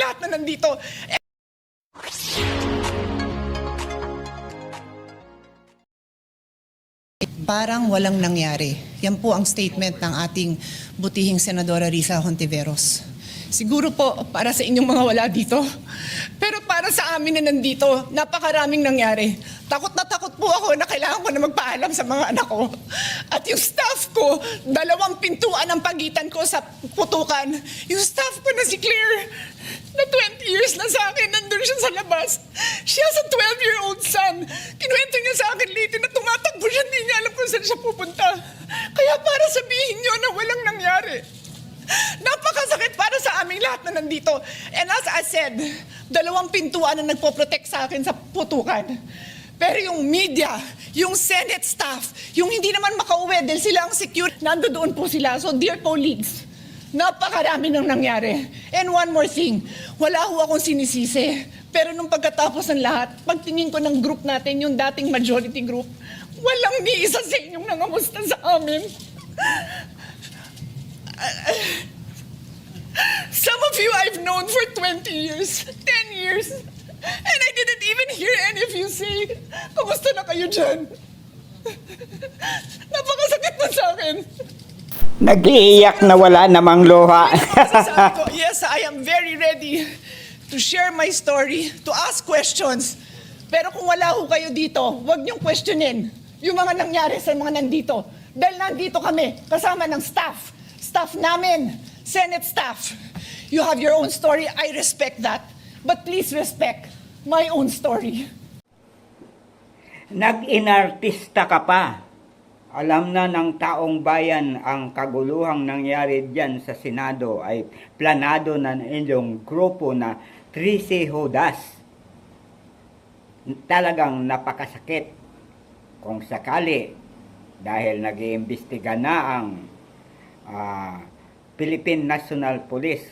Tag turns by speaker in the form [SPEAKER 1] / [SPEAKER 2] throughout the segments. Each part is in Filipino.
[SPEAKER 1] lahat na nandito.
[SPEAKER 2] Parang walang nangyari. Yan po ang statement ng ating butihing Senadora Risa Hontiveros.
[SPEAKER 1] Siguro po para sa inyong mga wala dito. Pero para sa amin na nandito, napakaraming nangyari. Takot na takot po ako na kailangan ko na magpaalam sa mga anak ko. At yung staff ko, 2 pintuan ang pagitan ko sa putukan. Yung staff ko na si Claire, na 20 years na sa akin, nandun siya sa labas. She has a 12-year-old son. Kinuwento niya sa akin late na tumatakbo siya, hindi niya alam kung saan siya pupunta. Kaya para sabihin niyo na walang nangyari. Napakasakit para sa aming lahat na nandito. And as I said, 2 pintuan na nagpo-protect sa akin sa putukan. Pero yung media, yung Senate staff, yung hindi naman makauwi dahil sila ang secure, nandoon po sila. So dear colleagues, napakarami nang nangyari. And one more thing, wala ho akong sinisisi. Pero nung pagkatapos ng lahat, pagtingin ko ng group natin, yung dating majority group, walang ni isa sa inyong nangamusta sa amin. Some of you I've known for 20 years, 10 years, and I didn't even hear any of you say, "Kamusta na kayo dyan?" Napakasakit na sa akin.
[SPEAKER 3] Nag-iiyak na wala namang luha.
[SPEAKER 1] Sabi ko, yes, I am very ready to share my story, to ask questions. Pero kung wala ho kayo dito, huwag niyong questionin yung mga nangyari sa mga nandito. Dahil nandito kami, kasama ng staff namin, Senate staff. You have your own story, I respect that. But please respect my own story.
[SPEAKER 3] Nag-inartista ka pa. Alam na ng taong bayan ang kaguluhang nangyari dyan sa Senado ay planado na inyong grupo na 13 Judas. Talagang napakasakit kung sakali dahil nag-iimbestiga na ang Philippine National Police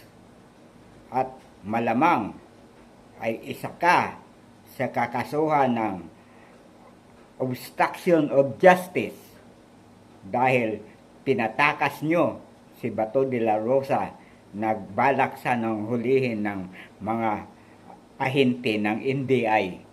[SPEAKER 3] at malamang ay isa ka sa kakasuhan ng obstruction of justice dahil pinatakas nyo si Bato de la Rosa, nagbalak sa ng hulihin ng mga ahente ng NBI.